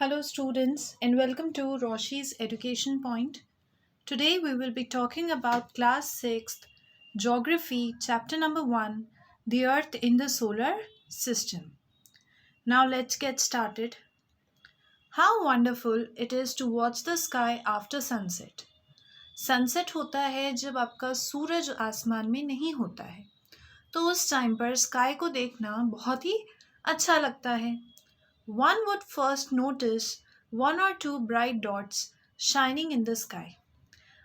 Hello, students, and welcome to Roshi's Education Point. Today, we will be talking about Class 6th Geography, Chapter Number 1, The Earth in the Solar System. Now, let's get started. How wonderful it is to watch the sky after sunset. Sunset होता है जब आपका सूरज आसमान में नहीं होता है, तो उस टाइम पर स्काई को देखना बहुत ही अच्छा लगता है. One would first notice one or two bright dots shining in the sky.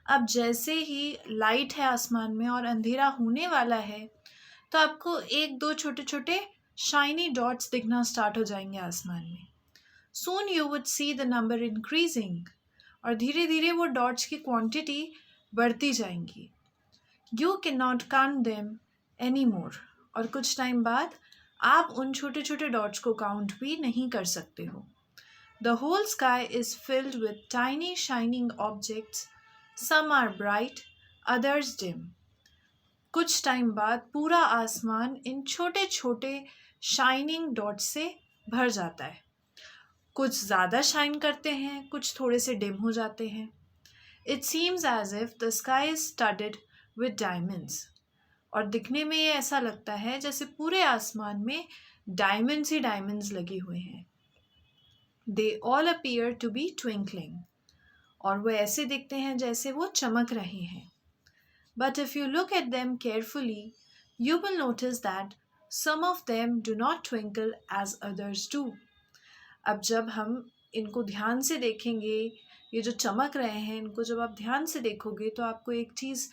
अब जैसे ही लाइट है आसमान में और अंधेरा होने वाला है, तो आपको एक दो छोटे छोटे शाइनी डॉट्स दिखना स्टार्ट हो जाएंगे आसमान में. Soon you would see the number increasing. और धीरे धीरे वो डॉट्स की क्वांटिटी बढ़ती जाएंगी. You cannot count them anymore. और कुछ टाइम बाद आप उन छोटे छोटे डॉट्स को काउंट भी नहीं कर सकते हो. The whole sky is filled with tiny shining objects. Some are bright, others dim. कुछ टाइम बाद पूरा आसमान इन छोटे छोटे शाइनिंग डॉट्स से भर जाता है. कुछ ज़्यादा शाइन करते हैं, कुछ थोड़े से डिम हो जाते हैं. It seems as if the sky is studded with diamonds. और दिखने में ये ऐसा लगता है जैसे पूरे आसमान में डायमंड्स ही डायमंड्स लगे हुए हैं. They all appear to be twinkling. और वो ऐसे दिखते हैं जैसे वो चमक रहे हैं. But if you look at them carefully, you will notice that some of them do not twinkle as others do. अब जब हम इनको ध्यान से देखेंगे, ये जो चमक रहे हैं, इनको जब आप ध्यान से देखोगे तो आपको एक चीज़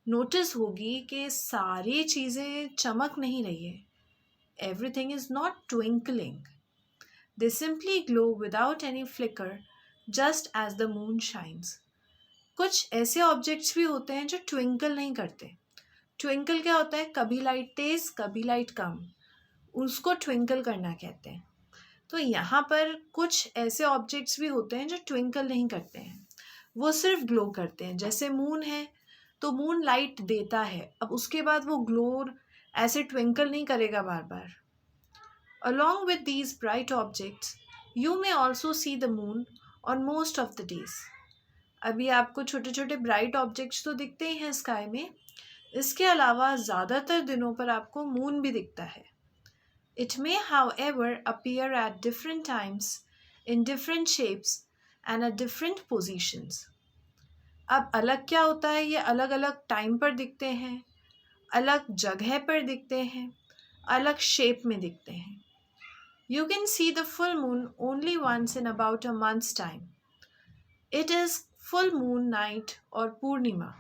नोटिस होगी कि सारी चीज़ें चमक नहीं रही है. Everything is not twinkling. They simply glow without any flicker, just as the moon shines. कुछ ऐसे ऑब्जेक्ट्स भी होते हैं जो ट्विंकल नहीं करते. ट्विंकल क्या होता है? कभी लाइट तेज़, कभी लाइट कम, उसको ट्विंकल करना कहते हैं. तो यहाँ पर कुछ ऐसे ऑब्जेक्ट्स भी होते हैं जो ट्विंकल नहीं करते हैं, वो सिर्फ ग्लो करते हैं. जैसे मून है, तो मून लाइट देता है, अब उसके बाद वो ग्लो ऐसे ट्विंकल नहीं करेगा बार बार. Along with these bright objects, you may also see the moon on most of the days. अभी आपको छोटे छोटे ब्राइट ऑब्जेक्ट्स तो दिखते ही हैं स्काई में, इसके अलावा ज़्यादातर दिनों पर आपको मून भी दिखता है. It may, however, appear at different times, in different shapes, and at different positions. अब अलग क्या होता है? ये अलग अलग टाइम पर दिखते हैं, अलग जगह पर दिखते हैं, अलग शेप में दिखते हैं. You can see the full moon only once in about a month's time. It is full moon night और पूर्णिमा.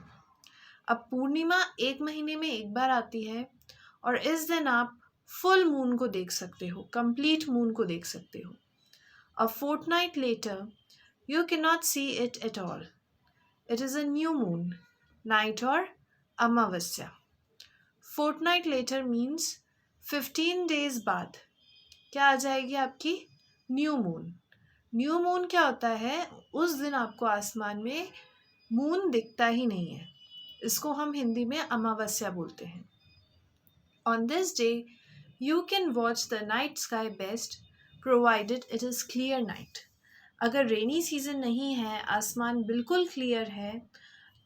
अब पूर्णिमा एक महीने में एक बार आती है और इस दिन आप फुल मून को देख सकते हो, कंप्लीट मून को देख सकते हो. A fortnight later, you cannot see it at all. It is a new moon night or Amavasya. Fortnight later means 15 days बाद क्या आ जाएगी आपकी? New moon. न्यू मून क्या होता है? उस दिन आपको आसमान में मून दिखता ही नहीं है, इसको हम हिंदी में अमावस्या बोलते हैं. On this day, you can watch the night sky best, provided it is clear night. अगर रेनी सीजन नहीं है, आसमान बिल्कुल क्लियर है,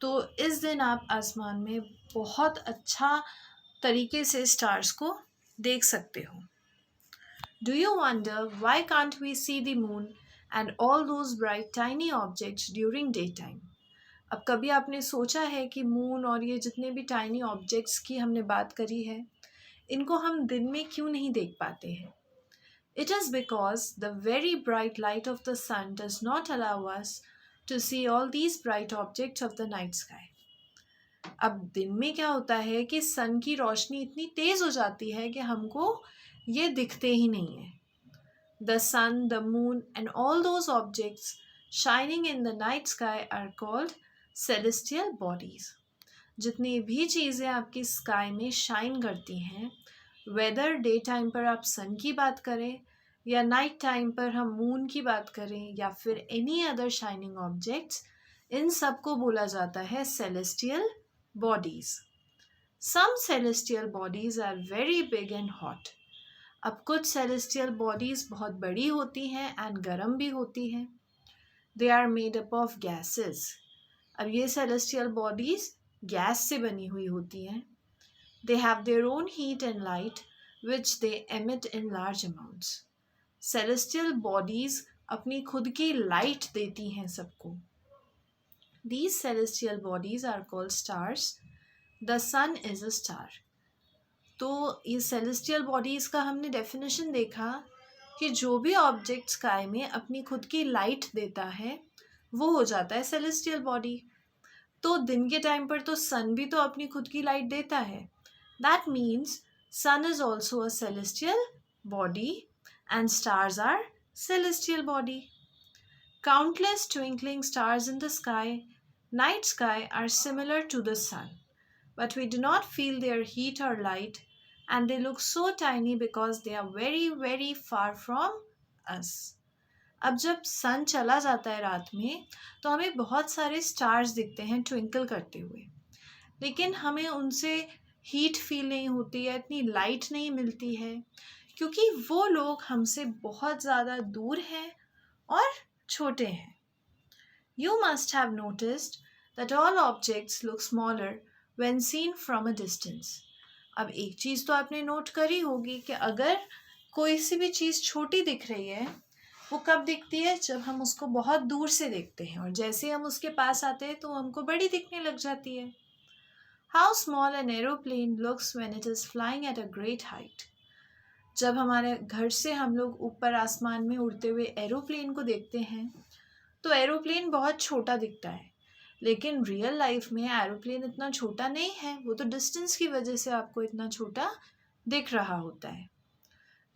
तो इस दिन आप आसमान में बहुत अच्छा तरीके से स्टार्स को देख सकते हो. Do you wonder why can't we see the moon and all those bright tiny objects during daytime? अब कभी आपने सोचा है कि मून और ये जितने भी टाइनी ऑब्जेक्ट्स की हमने बात करी है, इनको हम दिन में क्यों नहीं देख पाते हैं? It is because the very bright light of the sun does not allow us to see all these bright objects of the night sky. अब दिन में क्या होता है कि सन की रोशनी इतनी तेज़ हो जाती है कि हमको ये दिखते ही नहीं है. The sun, the moon and all those objects shining in the night sky are called celestial bodies. जितनी भी चीज़ें आपकी स्काई में शाइन करती हैं, वेदर डे टाइम पर आप सन की बात करें या नाइट टाइम पर हम मून की बात करें या फिर एनी अदर शाइनिंग ऑब्जेक्ट्स, इन सब को बोला जाता है celestial bodies. Some celestial bodies are very big and hot. अब कुछ सेलेस्टियल बॉडीज बहुत बड़ी होती हैं एंड गर्म भी होती हैं. They are made up of gases. अब ये सेलेस्टियल बॉडीज गैस से बनी हुई होती हैं. They have their own heat and light which they emit in large amounts. Celestial bodies अपनी खुद की लाइट देती हैं सबको. These celestial bodies are called stars. The sun is a star. तो ये celestial bodies का हमने definition देखा कि जो भी ऑब्जेक्ट स्काई में अपनी खुद की लाइट देता है वो हो जाता है celestial body. तो दिन के टाइम पर तो सन भी तो अपनी खुद की लाइट देता है. That means sun is also a celestial body and stars are celestial body. Countless twinkling stars in the night sky are similar to the sun, but we do not feel their heat or light, and they look so tiny because they are very, very far from us. अब जब सन चला जाता है रात में तो हमें बहुत सारे स्टार्स दिखते हैं ट्विंकल करते हुए, लेकिन हमें उनसे हीट फील नहीं होती है, इतनी लाइट नहीं मिलती है, क्योंकि वो लोग हमसे बहुत ज़्यादा दूर हैं और छोटे हैं. You must have noticed that all objects look smaller when seen from a distance. अब एक चीज़ तो आपने नोट करी होगी कि अगर कोई सी भी चीज़ छोटी दिख रही है वो कब दिखती है, जब हम उसको बहुत दूर से देखते हैं, और जैसे हम उसके पास आते हैं तो हमको बड़ी दिखने लग जाती है. How small an aeroplane looks when it is flying at a great height. जब हमारे घर से हम लोग ऊपर आसमान में उड़ते हुए एरोप्लेन को देखते हैं तो एरोप्लेन बहुत छोटा दिखता है, लेकिन रियल लाइफ में एरोप्लेन इतना छोटा नहीं है, वो तो डिस्टेंस की वजह से आपको इतना छोटा दिख रहा होता है.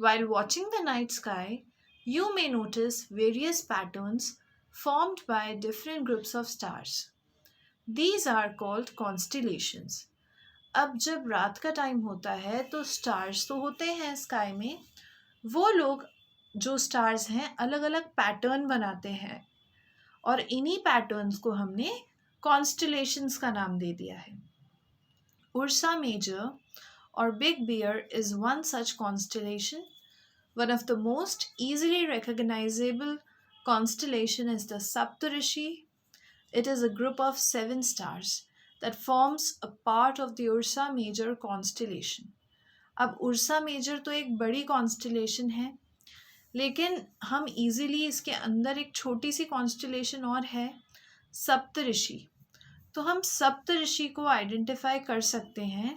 While watching the night sky, you may notice various patterns formed by different groups of stars. These are called constellations. अब जब रात का टाइम होता है तो स्टार्स तो होते हैं स्काई में, वो लोग जो स्टार्स हैं अलग अलग पैटर्न बनाते हैं और इन्हीं पैटर्न्स को हमने कॉन्स्टलेशंस का नाम दे दिया है. उर्सा मेजर और big bear is one such constellation. One of the most easily recognizable constellation is the Saptarishi. It is a group of 7 stars that forms a part of the Ursa Major constellation. अब Ursa major तो एक बड़ी constellation है, लेकिन हम easily इसके अंदर एक छोटी सी कॉन्स्टलेशन और है, सप्तऋषि. तो हम सप्तऋषि को आइडेंटिफाई कर सकते हैं.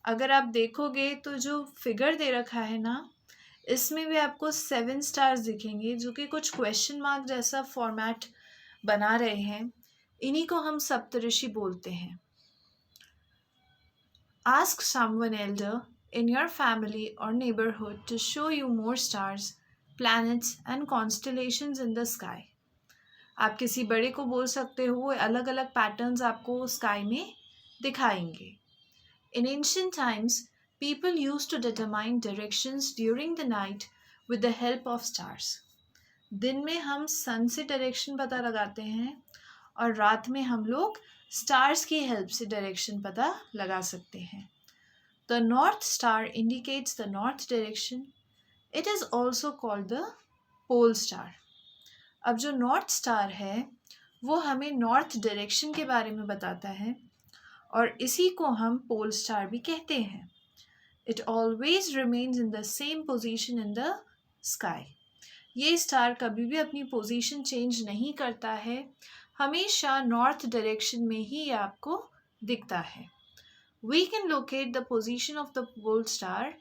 अगर आप देखोगे तो जो फिगर दे रखा है ना, इसमें भी आपको 7 स्टार्स दिखेंगे जो कि कुछ क्वेश्चन मार्क जैसा फॉर्मेट बना रहे हैं. इन्हीं को हम सप्तऋषि बोलते हैं. Ask someone elder in your family or neighborhood to show you more stars, planets and constellations in the sky. आप किसी बड़े को बोल सकते हो, अलग अलग पैटर्न्स आपको स्काई में दिखाएंगे. In ancient times, people used to determine directions during the night with the help of stars. दिन में हम सन से डायरेक्शन पता लगाते हैं और रात में हम लोग स्टार्स की हेल्प से डायरेक्शन पता लगा सकते हैं. The North Star indicates the north direction. It is also called the pole star. अब जो नॉर्थ स्टार है वो हमें नॉर्थ डायरेक्शन के बारे में बताता है और इसी को हम पोल स्टार भी कहते हैं. It always remains in the same position in the sky. ये स्टार कभी भी अपनी पोजीशन चेंज नहीं करता है, हमेशा नॉर्थ डायरेक्शन में ही आपको दिखता है. We can locate the position of the pole star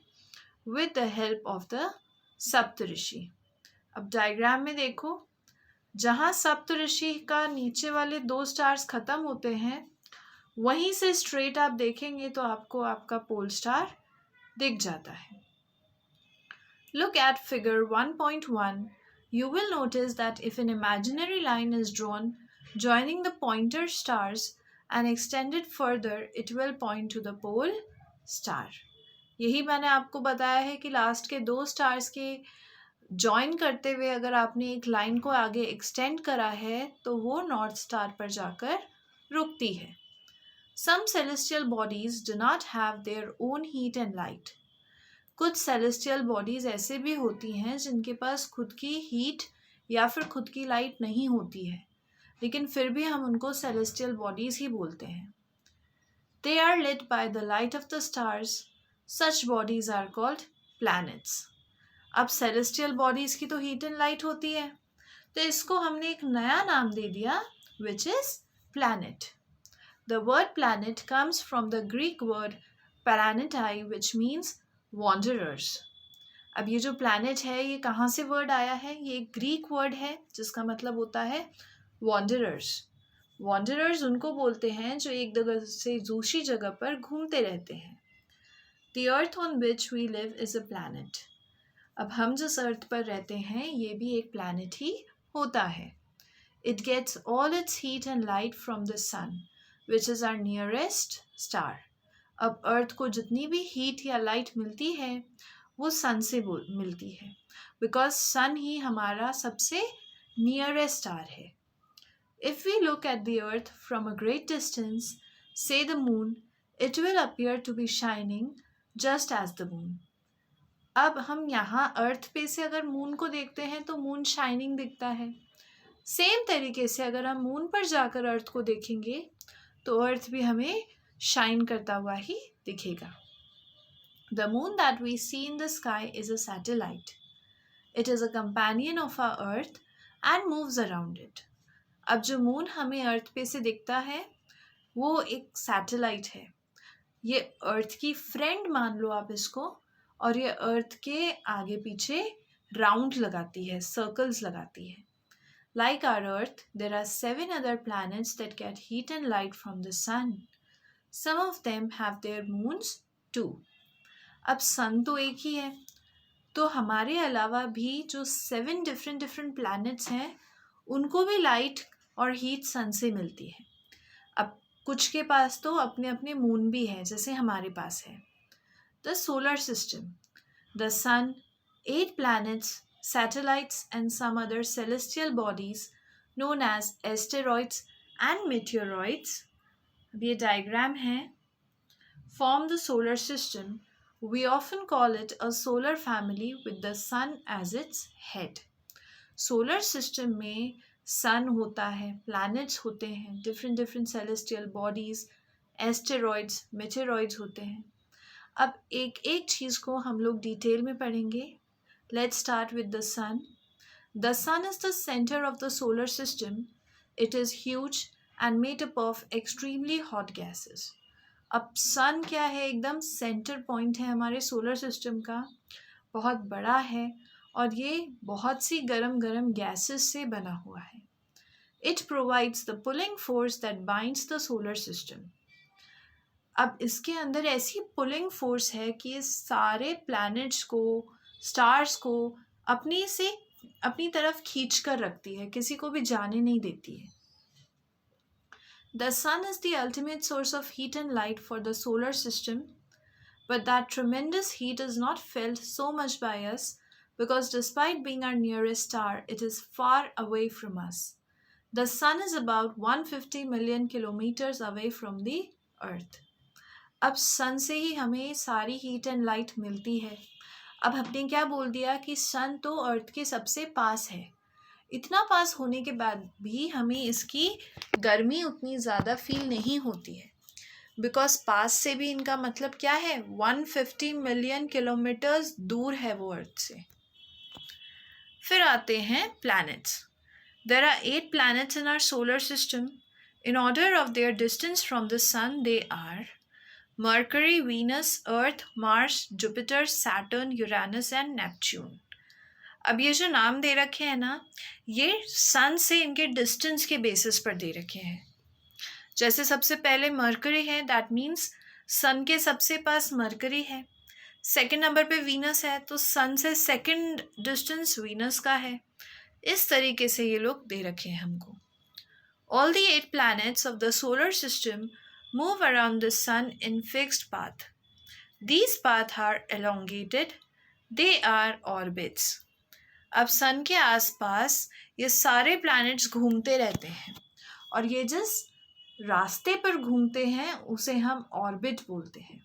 with the help of the सप्तऋषि. अब डायग्राम में देखो, जहाँ सप्तऋषि का नीचे वाले 2 स्टार्स खत्म होते हैं वहीं से स्ट्रेट आप देखेंगे तो आपको आपका पोल स्टार दिख जाता है. Look at figure 1.1. You will notice that if an imaginary line is drawn joining the pointer stars and extended further, it will point to the pole star. यही मैंने आपको बताया है कि लास्ट के 2 स्टार्स के जॉइन करते हुए अगर आपने एक लाइन को आगे एक्सटेंड करा है तो वो नॉर्थ स्टार पर जाकर रुकती है. Some celestial bodies do not have their own heat and light. कुछ सेलेस्टियल बॉडीज़ ऐसे भी होती हैं जिनके पास खुद की हीट या फिर खुद की लाइट नहीं होती है, लेकिन फिर भी हम उनको सेलेस्टियल बॉडीज़ ही बोलते हैं. They are lit by the light of the stars. Such bodies are called planets. अब सेलेस्टियल बॉडीज़ की तो हीट एंड लाइट होती है, तो इसको हमने एक नया नाम दे दिया, which is planet. The word planet comes from the Greek word planetai, which means wanderers. अब ये जो planet है ये कहाँ से वर्ड आया है? ये एक ग्रीक वर्ड है जिसका मतलब होता है wanderers. Wanderers उनको बोलते हैं जो एक जगह से दूसरी जगह पर घूमते रहते हैं. The earth on which we live is a planet. अब हम जिस अर्थ पर रहते हैं ये भी एक planet ही होता है. It gets all its heat and light from the sun, which is our nearest star. अब अर्थ को जितनी भी हीट या लाइट मिलती है वो सन से मिलती है, बिकॉज सन ही हमारा सबसे नियरेस्ट स्टार है. If we look at the earth from a great distance, say the moon, it will appear to be shining just as the moon. अब हम यहाँ अर्थ पे से अगर मून को देखते हैं तो मून शाइनिंग दिखता है. सेम तरीके से अगर हम मून पर जाकर अर्थ को देखेंगे तो अर्थ भी हमें शाइन करता हुआ ही दिखेगा. The moon that we see in the sky is a satellite. It is a companion of our earth and moves around it. अब जो मून हमें अर्थ पे से दिखता है वो एक सैटेलाइट है. ये अर्थ की फ्रेंड मान लो आप इसको, और ये अर्थ के आगे पीछे राउंड लगाती है, सर्कल्स लगाती है. Like our earth, there are 7 other planets that get heat and light from the sun. Some of them have their moons too. अब सन तो एक ही है, तो हमारे अलावा भी जो 7 डिफरेंट प्लैनेट्स हैं उनको भी लाइट और हीट सन से मिलती है. अब कुछ के पास तो अपने अपने मून भी हैं, जैसे हमारे पास है. The solar system, the sun, 8 planets, satellites and some other celestial bodies known as asteroids and meteoroids. अब ये डायग्राम है. Form the solar system. We often call it a solar family with the sun as its head. Solar system में सन होता है, planets होते हैं, different celestial bodies, asteroids, meteoroids होते हैं. अब एक एक चीज़ को हम लोग डिटेल में पढ़ेंगे. Let's start with the sun. The sun is the center of the solar system. It is huge and made up of extremely hot gases. अब सन क्या है? एकदम सेंटर पॉइंट है हमारे सोलर सिस्टम का, बहुत बड़ा है और ये बहुत सी गरम गैसेस से बना हुआ है. It provides the pulling force that binds the solar system. अब इसके अंदर ऐसी पुलिंग फोर्स है कि ये सारे प्लैनेट्स को, स्टार्स को अपनी तरफ खींच कर रखती है, किसी को भी जाने नहीं देती है. The sun is the ultimate source of heat and light for the solar system, but that tremendous heat is not felt so much by us because despite being our nearest star, it is far away from us. The sun is about 150 million kilometers away from the earth. अब सन से ही हमें सारी heat and light मिलती है. अब हमने क्या बोल दिया कि सन तो अर्थ के सबसे पास है. इतना पास होने के बाद भी हमें इसकी गर्मी उतनी ज़्यादा फील नहीं होती है, बिकॉज पास से भी इनका मतलब क्या है? 150 मिलियन किलोमीटर्स दूर है वो अर्थ से. फिर आते हैं planets. There are 8 planets in our solar system. In order of their distance from the sun, they are Mercury, Venus, Earth, Mars, Jupiter, Saturn, Uranus and Neptune. अब ये जो नाम दे रखे हैं ना, ये सन से इनके डिस्टेंस के बेसिस पर दे रखे हैं. जैसे सबसे पहले मरकरी है, दैट मीन्स सन के सबसे पास मरकरी है. सेकंड नंबर पे वीनस है, तो सन से सेकंड डिस्टेंस वीनस का है. इस तरीके से ये लोग दे रखे हैं हमको. All the 8 planets of the solar system move around the sun in fixed path. These paths are elongated. They are orbits. अब सन के आसपास ये सारे प्लैनेट्स घूमते रहते हैं और ये जिस रास्ते पर घूमते हैं उसे हम ऑर्बिट बोलते हैं.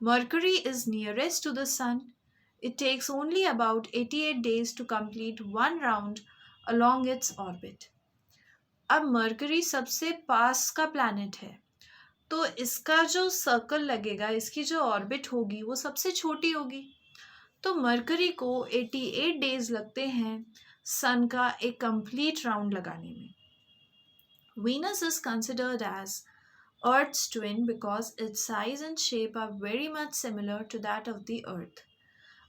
Mercury is nearest to the Sun. It takes only about 88 days to complete one round along its orbit. अब मरकरी सबसे पास का प्लैनेट है, तो इसका जो सर्कल लगेगा, इसकी जो ऑर्बिट होगी वो सबसे छोटी होगी। तो मरकरी को 88 डेज लगते हैं सन का एक कंप्लीट राउंड लगाने में। Venus is considered as Earth's twin because its size and shape are very much similar to that of the Earth.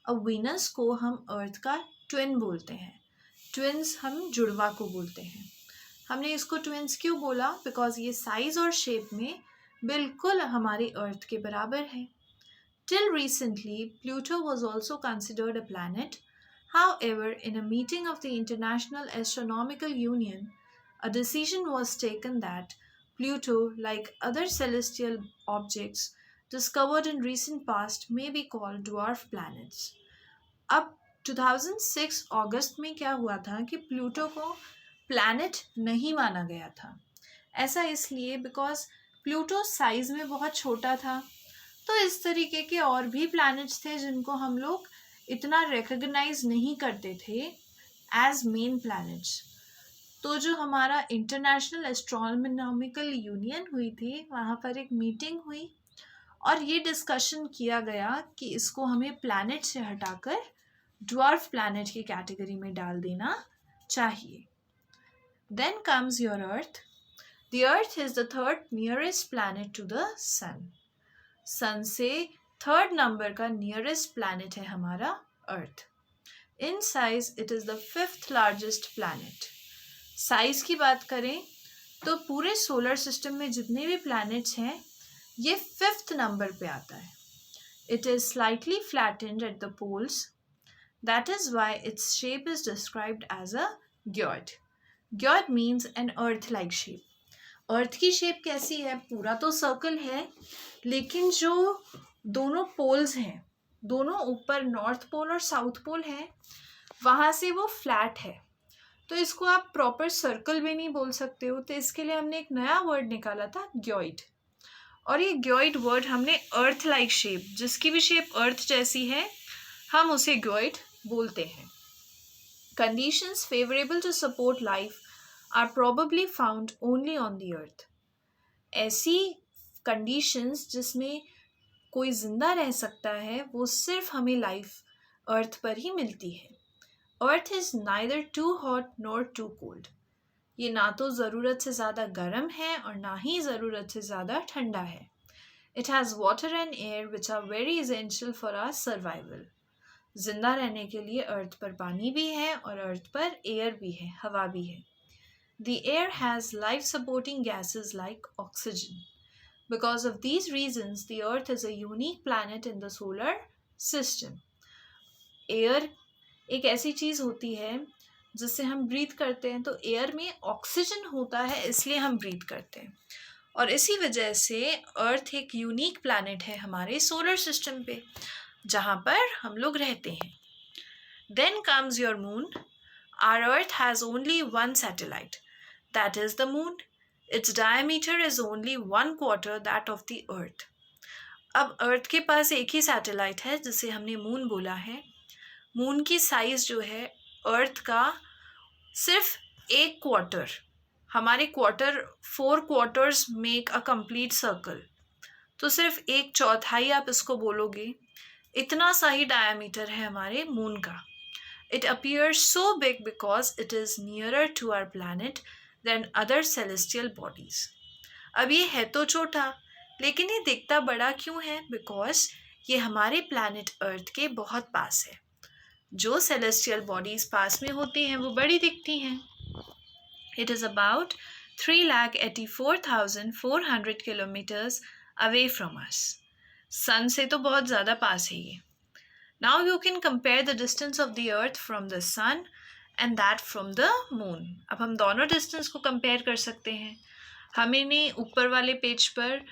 अब Venus को हम Earth का ट्विन बोलते हैं। ट्विन्स हम जुड़वा को बोलते हैं। हमने इसको ट्विन्स क्यों बोला? बिकॉज ये साइज और शेप में बिल्कुल हमारी अर्थ के बराबर है। Till recently, Pluto was also considered a planet. However, in a meeting of the International Astronomical Union, a decision was taken that Pluto, like other celestial objects discovered in recent past, may be called dwarf planets. अब 2006 अगस्त में क्या हुआ था कि Pluto को planet नहीं माना गया था। ऐसा इसलिए बिकॉज प्लूटो साइज में बहुत छोटा था। तो इस तरीके के और भी प्लैनेट्स थे जिनको हम लोग इतना रिकग्नाइज नहीं करते थे एज मेन प्लैनेट्स। तो जो हमारा इंटरनेशनल एस्ट्रोनॉमिकल यूनियन हुई थी, वहाँ पर एक मीटिंग हुई और ये डिस्कशन किया गया कि इसको हमें प्लैनेट से हटाकर ड्वार्फ प्लैनेट की कैटेगरी में डाल देना चाहिए। Then comes your Earth. The Earth is the third nearest planet to the Sun. Sun से थर्ड नंबर का नियरेस्ट प्लैनेट है हमारा earth. In size it is the fifth largest planet. Size की बात करें तो पूरे सोलर सिस्टम में जितने भी प्लैनेट्स हैं ये फिफ्थ नंबर पे आता है। It is slightly flattened at the poles. That is why its shape is described as a geoid. Geoid means an earth like shape. Earth की शेप कैसी है? पूरा तो सर्कल है, लेकिन जो दोनों पोल्स हैं, दोनों ऊपर नॉर्थ पोल और साउथ पोल हैं, वहाँ से वो फ्लैट है। तो इसको आप प्रॉपर सर्कल भी नहीं बोल सकते हो। तो इसके लिए हमने एक नया वर्ड निकाला था, ग्योइड। और ये ग्योइड वर्ड हमने अर्थ लाइक शेप, जिसकी भी शेप अर्थ जैसी है, हम उसे ग्योइड बोलते हैं। Conditions favourable to support life are probably found only on the earth. ऐसी कंडीशंस जिसमें कोई जिंदा रह सकता है वो सिर्फ हमें लाइफ अर्थ पर ही मिलती है। Earth is neither too hot nor too cold. ये ना तो ज़रूरत से ज़्यादा गर्म है और ना ही ज़रूरत से ज़्यादा ठंडा है. It has water and air which are very essential for our survival. जिंदा रहने के लिए अर्थ पर पानी भी है और अर्थ पर एयर भी है, हवा भी है. The air has life-supporting gases like oxygen. Because of these reasons, the Earth is a unique planet in the solar system. Air एक ऐसी चीज़ होती है जिससे हम ब्रीथ करते हैं, तो एयर में ऑक्सीजन होता है, इसलिए हम ब्रीथ करते हैं। और इसी वजह से अर्थ एक यूनिक प्लैनेट है हमारे सोलर सिस्टम पे, जहाँ पर हम लोग रहते हैं। Then comes your moon. Our Earth has only one satellite. That is the moon. Its diameter is only 1/4 that of the earth. अब अर्थ के पास एक ही सैटेलाइट है जिसे हमने मून बोला है। मून की साइज जो है अर्थ का सिर्फ 1/4. हमारे quarter 4 quarters make a complete circle, तो सिर्फ 1/4 आप इसको बोलोगे, इतना सा ही डायमीटर है हमारे मून का। It appears so big because it is nearer to our planet than other celestial bodies. अब ये है तो छोटा, लेकिन ये दिखता बड़ा क्यों है? बिकॉज ये हमारे प्लैनेट अर्थ के बहुत पास है। जो सेलेस्टियल बॉडीज पास में होती हैं वो बड़ी दिखती हैं। It is about 3,84,400 kilometres away from us. Sun से तो बहुत ज़्यादा पास है ये. Now you can compare the distance of the earth from the sun and that from the moon. अब हम दोनों डिस्टेंस को कंपेयर कर सकते हैं. हमने ऊपर वाले पेज पर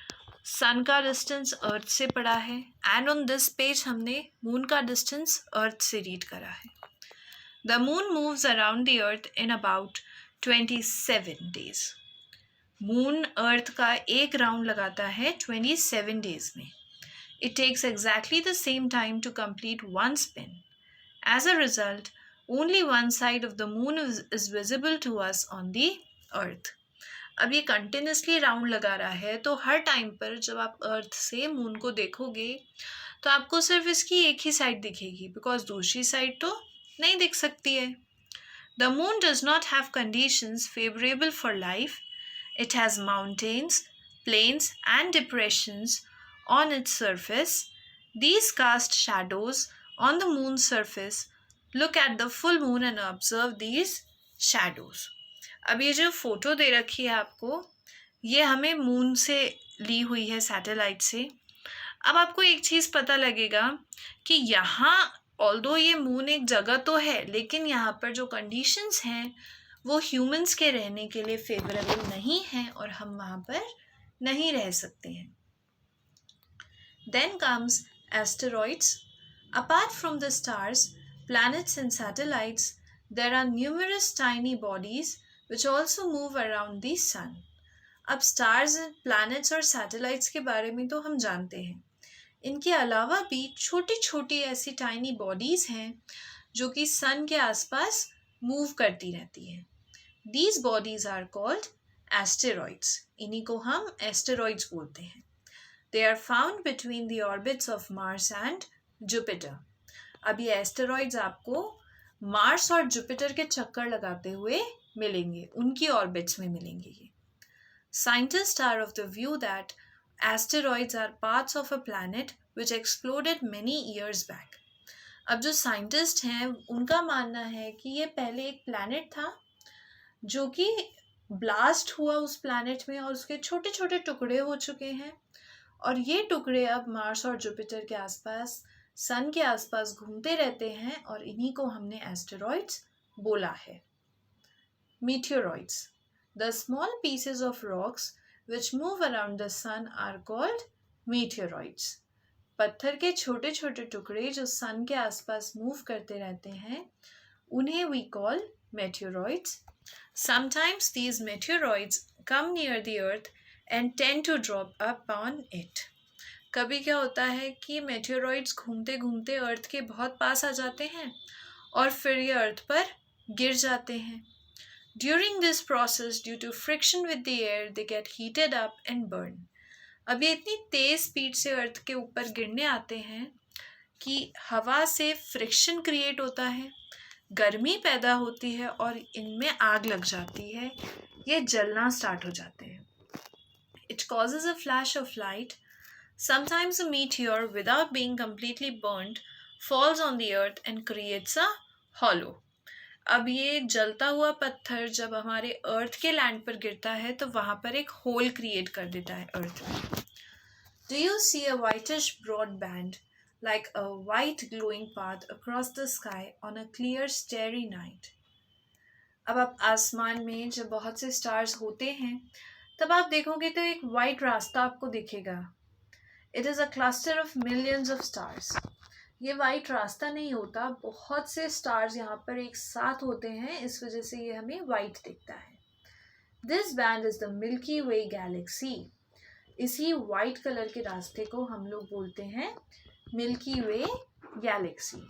सन का डिस्टेंस अर्थ से पढ़ा है एंड ऑन दिस पेज हमने मून का डिस्टेंस अर्थ से रीड करा है. The moon moves around the earth in about 27 days. Moon earth का एक राउंड लगाता है 27 डेज में. It takes exactly the same time to complete one spin. As a result, only one side of the moon is visible to us on the earth. अब ये continuously round लगा रहा है, तो हर टाइम पर जब आप अर्थ से मून को देखोगे तो आपको सिर्फ इसकी एक ही साइड दिखेगी, बिकॉज दूसरी साइड तो नहीं दिख सकती है. The moon does not have conditions favourable for life. It has mountains, plains and depressions on its surface. These cast shadows on the moon's surface. Look at the full moon and observe these shadows. अब ये जो photo दे रखी है आपको, ये हमें moon से ली हुई है, सैटेलाइट से. अब आपको एक चीज़ पता लगेगा कि यहाँ ऑल्दो ये मून एक जगह तो है, लेकिन यहाँ पर जो कंडीशंस हैं वो ह्यूमंस के रहने के लिए फेवरेबल नहीं हैं और हम वहाँ पर नहीं रह सकते हैं. Then comes asteroids. Apart from the stars, planets and satellites, there are numerous tiny bodies which also move around the sun. अब stars, planets और satellites के बारे में तो हम जानते हैं. इनके अलावा भी छोटी छोटी ऐसी tiny bodies हैं जो कि sun के आसपास move करती रहती हैं. These bodies are called asteroids. इन्हीं को हम asteroids बोलते हैं. They are found between the orbits of Mars and Jupiter. अब ये asteroids आपको मार्स और जुपिटर के चक्कर लगाते हुए मिलेंगे, उनकी ऑर्बिट्स में मिलेंगे ये. Scientists are of the view that asteroids are parts of a planet which exploded many years back. अब जो साइंटिस्ट हैं उनका मानना है कि ये पहले एक प्लैनेट था जो कि ब्लास्ट हुआ उस प्लैनेट में और उसके छोटे छोटे टुकड़े हो चुके हैं, और ये टुकड़े अब मार्स और जुपिटर के आसपास, सन के आसपास घूमते रहते हैं, और इन्हीं को हमने एस्टेरॉइड्स बोला है. Meteoroids. The small pieces of rocks which move around the sun are called meteoroids. पत्थर के छोटे छोटे टुकड़े जो सन के आसपास मूव करते रहते हैं उन्हें we call meteoroids. Sometimes these meteoroids come near the earth and tend to drop upon it. कभी क्या होता है कि meteoroids घूमते घूमते अर्थ के बहुत पास आ जाते हैं और फिर ये अर्थ पर गिर जाते हैं. During this process, due to friction with the air, they get heated up and burn. अब ये इतनी तेज स्पीड से अर्थ के ऊपर गिरने आते हैं कि हवा से फ्रिक्शन क्रिएट होता है, गर्मी पैदा होती है और इनमें आग लग जाती है, ये जलना स्टार्ट हो जाते हैं. It causes a flash of light. Sometimes a meteor, without being completely burnt, falls on the earth and creates a hollow. अब ये जलता हुआ पत्थर जब हमारे अर्थ के लैंड पर गिरता है तो वहाँ पर एक होल क्रिएट कर देता है अर्थ में. Do you see a whitish broad band like a white glowing path across the sky on a clear starry night? अब आप आसमान में जब बहुत से स्टार्स होते हैं तब आप देखोगे तो एक वाइट रास्ता आपको दिखेगा. It is a cluster of millions of stars. ये वाइट रास्ता नहीं होता, बहुत से स्टार्स यहाँ पर एक साथ होते हैं, इस वजह से ये हमें वाइट दिखता है. This band is the milky way galaxy. इसी वाइट कलर के रास्ते को हम लोग बोलते हैं milky way galaxy.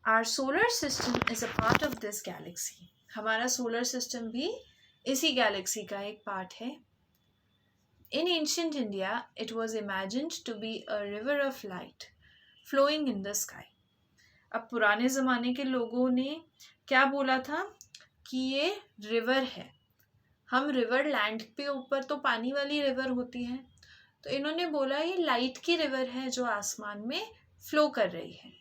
Our solar system is a part of this galaxy. हमारा सोलर सिस्टम भी इसी गैलेक्सी का एक पार्ट है. In ancient India, it was imagined to be a river of light flowing in the sky. अब पुराने ज़माने के लोगों ने क्या बोला था कि ये रिवर है. हम रिवर लैंड पे ऊपर तो पानी वाली रिवर होती है, तो इन्होंने बोला ये लाइट की रिवर है जो आसमान में फ्लो कर रही है.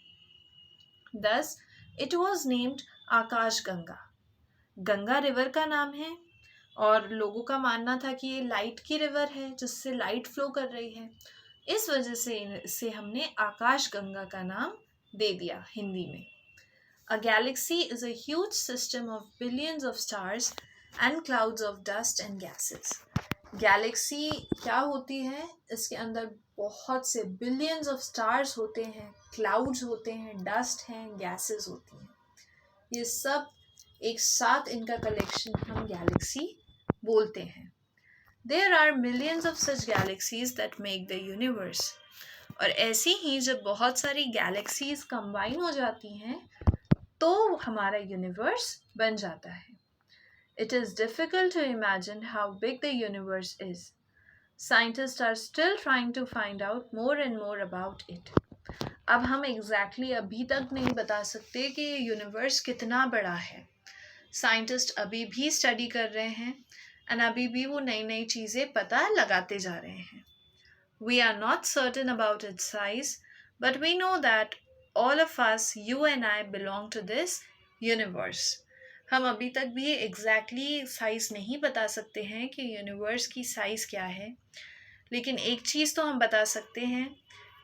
Thus, it was named Akash Ganga. Ganga river का नाम है और लोगों का मानना था कि ये लाइट की रिवर है जिससे लाइट फ्लो कर रही है, इस वजह से इसे हमने आकाश गंगा का नाम दे दिया हिंदी में. A galaxy is a huge system of billions of stars and clouds of dust and gases. Galaxy क्या होती है? इसके अंदर बहुत से बिलियंस ऑफ स्टार्स होते हैं, क्लाउड्स होते हैं, डस्ट हैं, गैसेस होती हैं. ये सब एक साथ इनका कलेक्शन हम गैलेक्सी बोलते हैं. There are millions of such galaxies that make the universe. और ऐसी ही जब बहुत सारी गैलेक्सीज कंबाइन हो जाती हैं तो हमारा यूनिवर्स बन जाता है. It is difficult to imagine how big the universe is. Scientists are still trying to find out more and more about it. अब हम एग्जैक्टली अभी तक नहीं बता सकते कि ये यूनिवर्स कितना बड़ा है. साइंटिस्ट अभी भी स्टडी कर रहे हैं एंड अभी भी वो नई नई चीज़ें पता लगाते जा रहे हैं. We are not certain about its size, but we know that all of us, you and I, belong to this universe. हम अभी तक भी एग्जैक्टली साइज नहीं बता सकते हैं कि यूनिवर्स की साइज़ क्या है, लेकिन एक चीज़ तो हम बता सकते हैं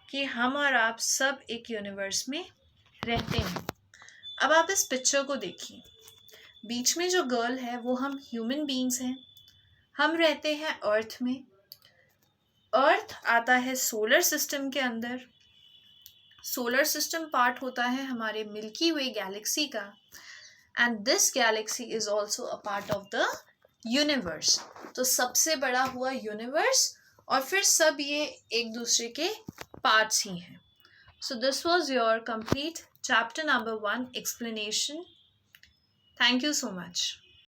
कि हम और आप सब एक यूनिवर्स में रहते हैं. अब आप इस पिक्चर को देखिए. बीच में जो गर्ल है वो हम ह्यूमन बीइंग्स हैं. हम रहते हैं अर्थ में. अर्थ आता है सोलर सिस्टम के अंदर. सोलर सिस्टम पार्ट होता है हमारे मिल्की वे गैलेक्सी का and this Galaxy is also a part of the universe. तो सबसे बड़ा हुआ यूनिवर्स और फिर सब ये एक दूसरे के पार्ट्स ही हैं. So this was your complete chapter number 1 explanation. Thank you so much.